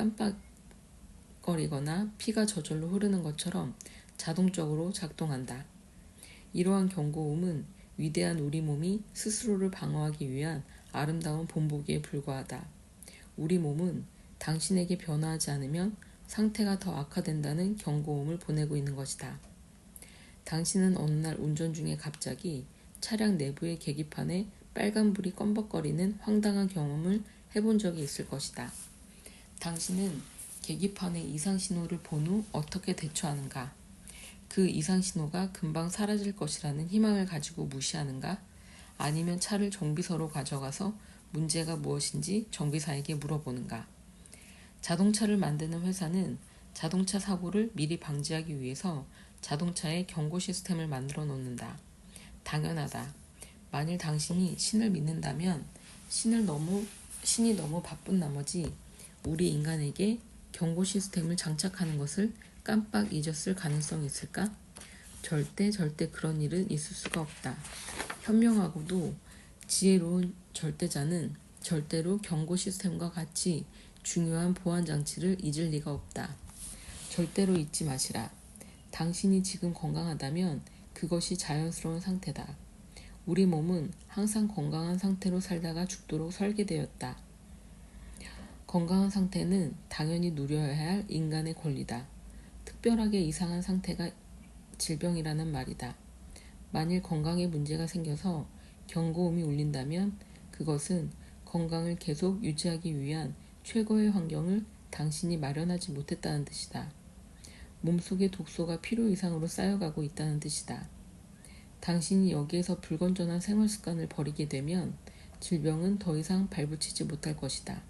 S1: 깜빡거리거나 피가 저절로 흐르는 것처럼 자동적으로 작동한다. 이러한 경고음은 위대한 우리 몸이 스스로를 방어하기 위한 아름다운 본보기에 불과하다. 우리 몸은 당신에게 변화하지 않으면 상태가 더 악화된다는 경고음을 보내고 있는 것이다. 당신은 어느 날 운전 중에 갑자기 차량 내부의 계기판에 빨간불이 껌벅거리는 황당한 경험을 해본 적이 있을 것이다. 당신은 계기판의 이상신호를 본 후 어떻게 대처하는가? 그 이상신호가 금방 사라질 것이라는 희망을 가지고 무시하는가? 아니면 차를 정비소로 가져가서 문제가 무엇인지 정비사에게 물어보는가? 자동차를 만드는 회사는 자동차 사고를 미리 방지하기 위해서 자동차에 경고 시스템을 만들어 놓는다. 당연하다. 만일 당신이 신을 믿는다면 신이 너무 바쁜 나머지 우리 인간에게 경고 시스템을 장착하는 것을 깜빡 잊었을 가능성이 있을까? 절대 그런 일은 있을 수가 없다. 현명하고도 지혜로운 절대자는 절대로 경고 시스템과 같이 중요한 보안 장치를 잊을 리가 없다. 절대로 잊지 마시라. 당신이 지금 건강하다면 그것이 자연스러운 상태다. 우리 몸은 항상 건강한 상태로 살다가 죽도록 설계되었다. 건강한 상태는 당연히 누려야 할 인간의 권리다. 특별하게 이상한 상태가 질병이라는 말이다. 만일 건강에 문제가 생겨서 경고음이 울린다면 그것은 건강을 계속 유지하기 위한 최고의 환경을 당신이 마련하지 못했다는 뜻이다. 몸속에 독소가 필요 이상으로 쌓여가고 있다는 뜻이다. 당신이 여기에서 불건전한 생활 습관을 버리게 되면 질병은 더 이상 발붙이지 못할 것이다.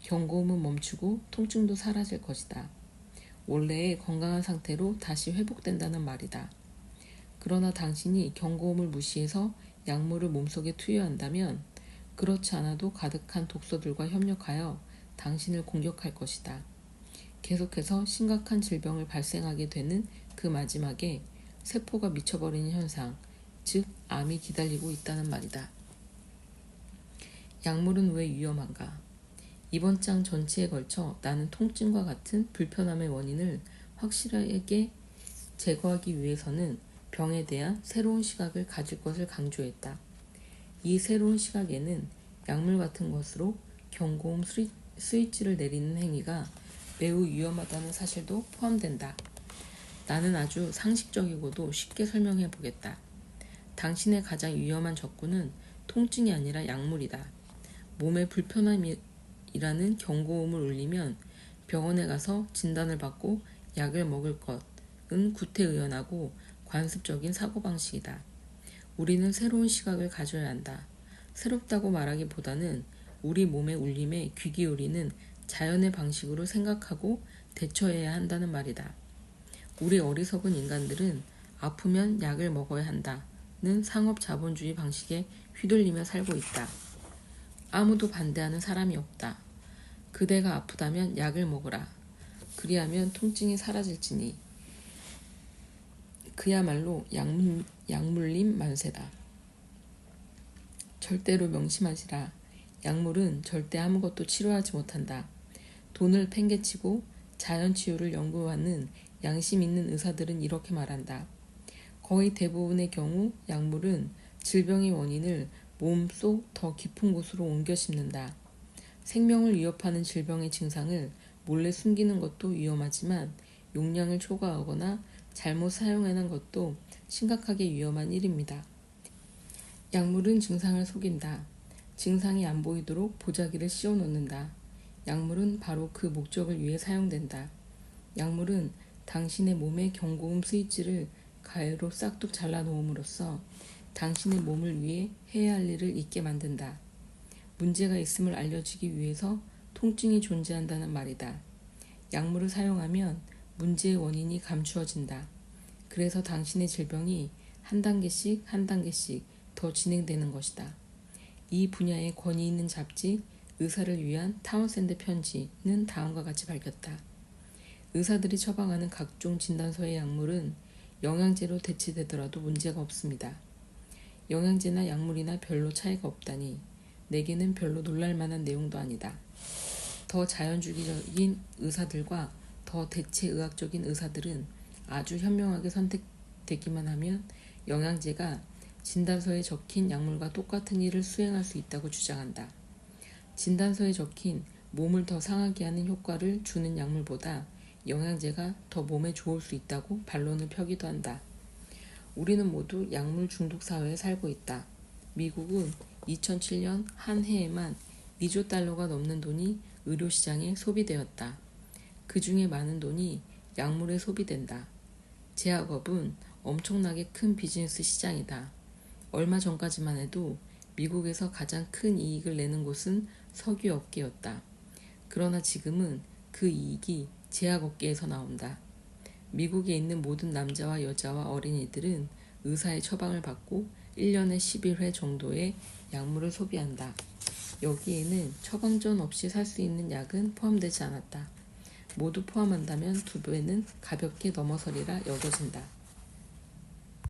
S1: 경고음은 멈추고 통증도 사라질 것이다. 원래의 건강한 상태로 다시 회복된다는 말이다. 그러나 당신이 경고음을 무시해서 약물을 몸속에 투여한다면 그렇지 않아도 가득한 독소들과 협력하여 당신을 공격할 것이다. 계속해서 심각한 질병을 발생하게 되는 그 마지막에 세포가 미쳐버리는 현상, 즉 암이 기다리고 있다는 말이다. 약물은 왜 위험한가? 이번 장 전체에 걸쳐 나는 통증과 같은 불편함의 원인을 확실하게 제거하기 위해서는 병에 대한 새로운 시각을 가질 것을 강조했다. 이 새로운 시각에는 약물 같은 것으로 경고음 스위치를 내리는 행위가 매우 위험하다는 사실도 포함된다. 나는 아주 상식적이고도 쉽게 설명해 보겠다. 당신의 가장 위험한 적군은 통증이 아니라 약물이다. 몸에 불편함이라는 경고음을 울리면 병원에 가서 진단을 받고 약을 먹을 것은 구태의연하고 관습적인 사고방식이다. 우리는 새로운 시각을 가져야 한다. 새롭다고 말하기보다는 우리 몸의 울림에 귀 기울이는 자연의 방식으로 생각하고 대처해야 한다는 말이다. 우리 어리석은 인간들은 아프면 약을 먹어야 한다는 상업 자본주의 방식에 휘둘리며 살고 있다. 아무도 반대하는 사람이 없다. 그대가 아프다면 약을 먹으라. 그리하면 통증이 사라질지니. 그야말로 약물림 만세다. 절대로 명심하시라. 약물은 절대 아무것도 치료하지 못한다. 돈을 팽개치고 자연치유를 연구하는 양심 있는 의사들은 이렇게 말한다. 거의 대부분의 경우 약물은 질병의 원인을 몸속 더 깊은 곳으로 옮겨 심는다. 생명을 위협하는 질병의 증상을 몰래 숨기는 것도 위험하지만 용량을 초과하거나 잘못 사용하는 것도 심각하게 위험한 일입니다. 약물은 증상을 속인다. 증상이 안 보이도록 보자기를 씌워 놓는다. 약물은 바로 그 목적을 위해 사용된다. 약물은 당신의 몸의 경고음 스위치를 가해로 싹둑 잘라 놓음으로써 당신의 몸을 위해 해야 할 일을 잊게 만든다. 문제가 있음을 알려주기 위해서 통증이 존재한다는 말이다. 약물을 사용하면 문제의 원인이 감추어진다. 그래서 당신의 질병이 한 단계씩 더 진행되는 것이다. 이 분야의 권위 있는 잡지 의사를 위한 타운샌드 편지는 다음과 같이 밝혔다. 의사들이 처방하는 각종 진단서의 약물은 영양제로 대체되더라도 문제가 없습니다. 영양제나 약물이나 별로 차이가 없다니 내게는 별로 놀랄 만한 내용도 아니다. 더 자연주의적인 의사들과 더 대체의학적인 의사들은 아주 현명하게 선택되기만 하면 영양제가 진단서에 적힌 약물과 똑같은 일을 수행할 수 있다고 주장한다. 진단서에 적힌 몸을 더 상하게 하는 효과를 주는 약물보다 영양제가 더 몸에 좋을 수 있다고 반론을 펴기도 한다. 우리는 모두 약물 중독 사회에 살고 있다. 미국은 2007년 한 해에만 2조 달러가 넘는 돈이 의료시장에 소비되었다. 그 중에 많은 돈이 약물에 소비된다. 제약업은 엄청나게 큰 비즈니스 시장이다. 얼마 전까지만 해도 미국에서 가장 큰 이익을 내는 곳은 석유업계였다. 그러나 지금은 그 이익이 제약업계에서 나온다. 미국에 있는 모든 남자와 여자와 어린이들은 의사의 처방을 받고 1년에 11회 정도의 약물을 소비한다. 여기에는 처방전 없이 살 수 있는 약은 포함되지 않았다. 모두 포함한다면 2배는 가볍게 넘어서리라 여겨진다.